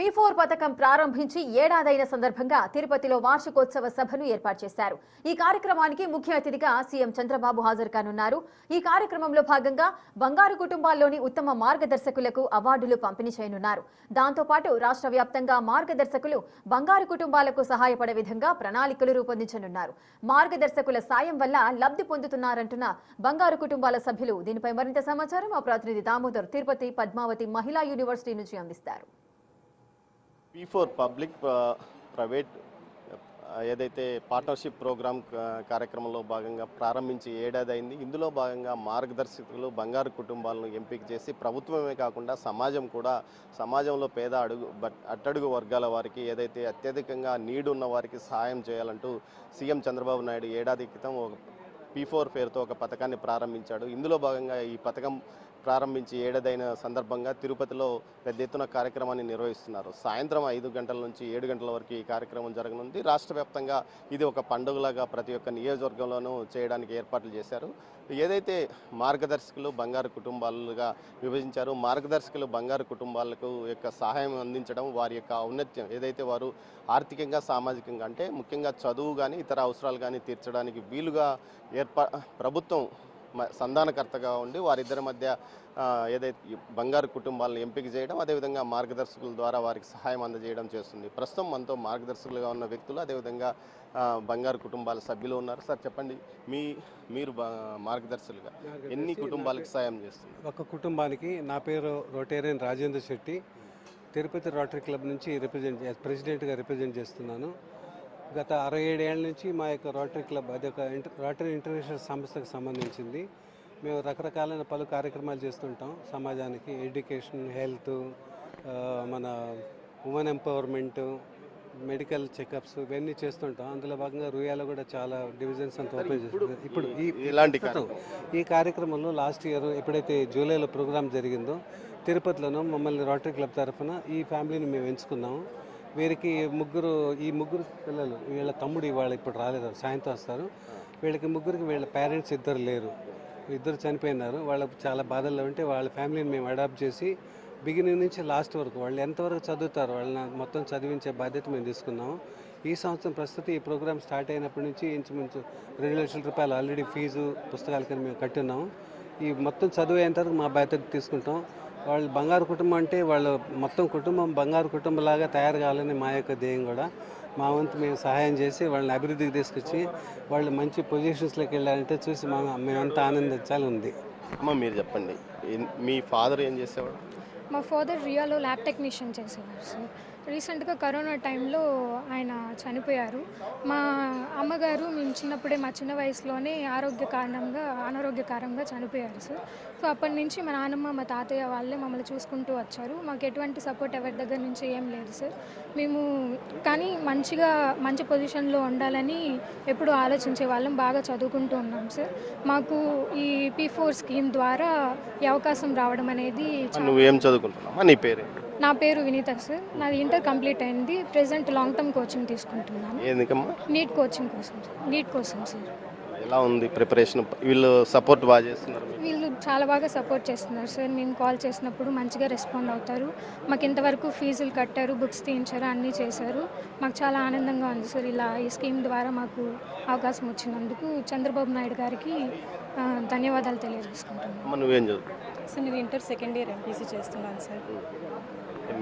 P4 పథకం ప్రారంభించి ఏడాదైన సందర్భంగా తిరుపతిలో వార్షికోత్సవ సభను ఏర్పాటు చేశారు. ఈ కార్యక్రమానికి ముఖ్య అతిథిగా సీఎం చంద్రబాబు హాజరు కానున్నారు. ఈ కార్యక్రమంలో భాగంగా బంగారు కుటుంబాల్లోని ఉత్తమ మార్గదర్శకులకు అవార్డులు పంపిణీ చేయనున్నారు. దాంతో పాటు రాష్ట్ర వ్యాప్తంగా మార్గదర్శకులు బంగారు కుటుంబాలకు సహాయపడే విధంగా ప్రణాళికలు రూపొందించనున్నారు. మార్గదర్శకుల సాయం వల్ల లబ్ధి పొందుతున్నారంటున్న బంగారు కుటుంబాల సభ్యులు. దీనిపై మరింత సమాచారం మా ప్రతినిధి దామోదర్ తిరుపతి పద్మావతి మహిళా యూనివర్సిటీ నుంచి అందిస్తారు. P4 పబ్లిక్ ప్రైవేట్ ఏదైతే పార్ట్నర్షిప్ ప్రోగ్రామ్ కార్యక్రమంలో భాగంగా ప్రారంభించి ఏడాది అయింది. ఇందులో భాగంగా మార్గదర్శకులు బంగారు కుటుంబాలను ఎంపిక చేసి ప్రభుత్వమే కాకుండా సమాజం కూడా సమాజంలో పేద అట్టడుగు వర్గాల వారికి ఏదైతే అత్యధికంగా నీడ్ ఉన్న వారికి సహాయం చేయాలంటూ సీఎం చంద్రబాబు నాయుడు ఏడాది క్రితం P4 పేరుతో ఒక పథకాన్ని ప్రారంభించాడు. ఇందులో భాగంగా ఈ పథకం ప్రారంభించి ఏడాదైన సందర్భంగా తిరుపతిలో పెద్ద ఎత్తున కార్యక్రమాన్ని నిర్వహిస్తున్నారు. సాయంత్రం 5 గంటల నుంచి 7 గంటల వరకు ఈ కార్యక్రమం జరగనుంది. రాష్ట్ర వ్యాప్తంగా ఇది ఒక పండుగలాగా ప్రతి ఒక్క నియోజకవర్గంలోనూ చేయడానికి ఏర్పాట్లు చేశారు. ఏదైతే మార్గదర్శకులు బంగారు కుటుంబాలుగా విభజించారో మార్గదర్శకులు బంగారు కుటుంబాలకు యొక్క సహాయం అందించడం, వారి యొక్క ఔన్నత్యం ఏదైతే వారు ఆర్థికంగా సామాజికంగా అంటే ముఖ్యంగా చదువు కానీ ఇతర అవసరాలు కానీ తీర్చడానికి వీలుగా ప్రభుత్వం సంధానకర్తగా ఉండి వారిద్దరి మధ్య ఏదైతే బంగారు కుటుంబాలను ఎంపిక చేయడం, అదేవిధంగా మార్గదర్శకుల ద్వారా వారికి సహాయం అందజేయడం చేస్తుంది. ప్రస్తుతం మనతో మార్గదర్శకులుగా ఉన్న వ్యక్తులు అదేవిధంగా బంగారు కుటుంబాల సభ్యులు ఉన్నారు. సార్ చెప్పండి, మీరు మార్గదర్శకులుగా ఎన్ని కుటుంబాలకు సాయం చేస్తున్నారు? ఒక కుటుంబానికి. నా పేరు Rotarian Rajendra Shetty, Tirupati rotary club నుంచి ప్రెసిడెంట్గా రిప్రజెంట్ చేస్తున్నాను. గత 67 ఏళ్ళ నుంచి మా యొక్క రోటరీ క్లబ్ అది ఒక రోటరీ ఇంటర్నేషనల్ సంస్థకు సంబంధించింది. మేము రకరకాలైన పలు కార్యక్రమాలు చేస్తుంటాం. సమాజానికి ఎడ్యుకేషన్, హెల్త్, మన ఉమెన్ ఎంపవర్మెంట్, మెడికల్ చెకప్స్ ఇవన్నీ చేస్తుంటాం. అందులో భాగంగా రుయాలో కూడా చాలా డివిజన్స్ అంతా ఓపెన్ చేస్తుంది. ఇప్పుడు ఈ కార్యక్రమంలో లాస్ట్ ఇయర్ ఎప్పుడైతే జూలైలో ప్రోగ్రామ్ జరిగిందో తిరుపతిలోనూ మమ్మల్ని రోటరీ క్లబ్ తరఫున ఈ ఫ్యామిలీని మేము ఎంచుకున్నాము. వీరికి ఈ ముగ్గురు పిల్లలు, వీళ్ళ తమ్ముడు ఇప్పుడు రాలేదు, సాయంత్రం వస్తారు. ముగ్గురికి వీళ్ళ పేరెంట్స్ ఇద్దరు లేరు, ఇద్దరు చనిపోయినారు. వాళ్ళకు చాలా బాధల్లో ఉంటే వాళ్ళ ఫ్యామిలీని మేము అడాప్ట్ చేసి బిగినింగ్ నుంచి లాస్ట్ వరకు వాళ్ళు ఎంతవరకు చదువుతారో వాళ్ళని మొత్తం చదివించే బాధ్యత మేము తీసుకున్నాము. ఈ సంవత్సరం ప్రస్తుతం ఈ ప్రోగ్రామ్ స్టార్ట్ అయినప్పటి నుంచి ఇంచుమించు 2 లక్షల రూపాయలు ఆల్రెడీ ఫీజు పుస్తకాలకి మేము కట్టున్నాము. ఈ మొత్తం చదువు అయిన తర్వాత మా బాధ్యత తీసుకుంటాం. వాళ్ళు బంగారు కుటుంబం అంటే వాళ్ళు మొత్తం కుటుంబం బంగారు కుటుంబంలాగా తయారు కావాలని మా యొక్క ధ్యేయం కూడా. మా వంతు మేము సహాయం చేసి వాళ్ళని అభివృద్ధికి తీసుకొచ్చి వాళ్ళు మంచి పొజిషన్స్లోకి వెళ్ళాలంటే చూసి మేమంతా ఆనందించాలి ఉంది. అమ్మ మీరు చెప్పండి, మీ ఫాదర్ ఏం చేసేవాడు? మా ఫాదర్ రియాలో ల్యాబ్ టెక్నీషియన్ చేసేవారు సార్. రీసెంట్గా కరోనా టైంలో ఆయన చనిపోయారు. మా అమ్మగారు మేము చిన్నప్పుడే మా చిన్న వయసులోనే అనారోగ్యకారంగా చనిపోయారు సార్. సో అప్పటి నుంచి మా నాన్నమ్మ మా తాతయ్య వాళ్ళే మమ్మల్ని చూసుకుంటూ వచ్చారు. మాకు ఎటువంటి సపోర్ట్ ఎవరి దగ్గర నుంచి ఏం లేదు సార్. మేము కానీ మంచి పొజిషన్లో ఉండాలని ఎప్పుడూ ఆలోచించే వాళ్ళం, బాగా చదువుకుంటూ ఉన్నాం సార్. మాకు ఈ P4 స్కీమ్ ద్వారా ఈ అవకాశం రావడం అనేది. నువ్వేం చదువుకుంటున్నావా? నీ పేరు? నా పేరు వినీత సార్. నాది ఇంటర్ కంప్లీట్ అయింది. ప్రెజెంట్ లాంగ్ టర్మ్ కోచింగ్ తీసుకుంటున్నాను. నీట్ కోచింగ్ కోసం సార్. ఎలా ఉంది ప్రిపరేషన్? వీళ్ళు సపోర్ట్ బాగా చేస్తున్నారు? వీళ్ళు చాలా బాగా సపోర్ట్ చేస్తున్నారు సార్. మేము కాల్ చేసినప్పుడు మంచిగా రెస్పాండ్ అవుతారు. మాకు ఇంతవరకు ఫీజులు కట్టారు, బుక్స్ తీయించారు, అన్నీ చేశారు. మాకు చాలా ఆనందంగా ఉంది సార్. ఈ స్కీమ్ ద్వారా మాకు అవకాశం వచ్చినందుకు చంద్రబాబు నాయుడు గారికి ధన్యవాదాలు తెలియజేసుకుంటున్నాను. నువ్వేం చదువు? సార్ నేను ఇంటర్ సెకండ్ ఇయర్ ఎంపీసీ చేస్తున్నాను సార్.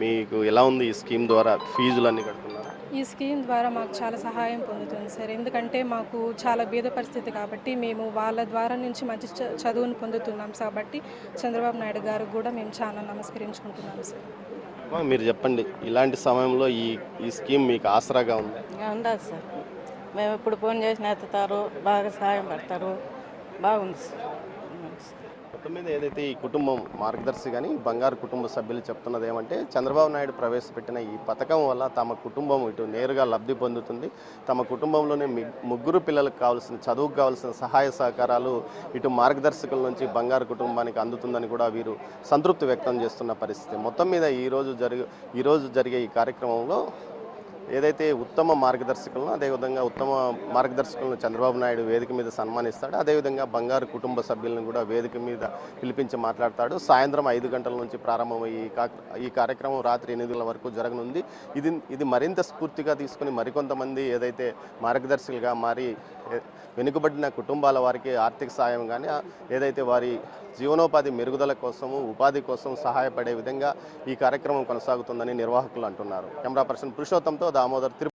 మీకు ఎలా ఉంది ఈ స్కీమ్ ద్వారా? ఫీజులు అన్నీ కడుతున్నారు? ఈ స్కీమ్ ద్వారా మాకు చాలా సహాయం పొందుతుంది సార్. ఎందుకంటే మాకు చాలా బీద పరిస్థితి కాబట్టి మేము వాళ్ళ ద్వారా నుంచి మంచి చదువును పొందుతున్నాం కాబట్టి చంద్రబాబు నాయుడు గారు కూడా మేము చాలా నమస్కరించుకుంటున్నాం సార్. మీరు చెప్పండి, ఇలాంటి సమయంలో ఈ స్కీమ్ మీకు ఆసరాగా ఉంది? ఉండదు సార్. మేము ఇప్పుడు ఫోన్ చేసిన ఎత్తుతారు, బాగా సహాయం పడతారు, బాగుంది సార్. మొత్తం మీద ఏదైతే ఈ కుటుంబం మార్గదర్శి కానీ బంగారు కుటుంబ సభ్యులు చెప్తున్నది ఏమంటే చంద్రబాబు నాయుడు ప్రవేశపెట్టిన ఈ పథకం వల్ల తమ కుటుంబం ఇటు నేరుగా లబ్ధి పొందుతుంది. తమ కుటుంబంలోనే ముగ్గురు పిల్లలకు కావాల్సిన చదువుకు కావాల్సిన సహాయ సహకారాలు ఇటు మార్గదర్శకుల నుంచి బంగారు కుటుంబానికి అందుతుందని కూడా వీరు సంతృప్తి వ్యక్తం చేస్తున్న పరిస్థితి. మొత్తం మీద ఈరోజు జరిగే ఈ కార్యక్రమంలో ఏదైతే ఉత్తమ మార్గదర్శకులను అదేవిధంగా ఉత్తమ మార్గదర్శకులను చంద్రబాబు నాయుడు వేదిక మీద సన్మానిస్తాడు. అదేవిధంగా బంగారు కుటుంబ సభ్యులను కూడా వేదిక మీద పిలిపించి మాట్లాడతాడు. సాయంత్రం 5 గంటల నుంచి ప్రారంభమయ్యి ఈ కార్యక్రమం రాత్రి 8 గంటల వరకు జరగనుంది. ఇది మరింత స్ఫూర్తిగా తీసుకుని మరికొంతమంది ఏదైతే మార్గదర్శకులుగా మారి వెనుకబడిన కుటుంబాల వారికి ఆర్థిక సాయం కానీ ఏదైతే వారి జీవనోపాధి మెరుగుదల కోసము ఉపాధి కోసం సహాయపడే విధంగా ఈ కార్యక్రమం కొనసాగుతుందని నిర్వాహకులు అంటున్నారు. కెమెరా పర్సన్ పురుషోత్తంతో దామోదర్.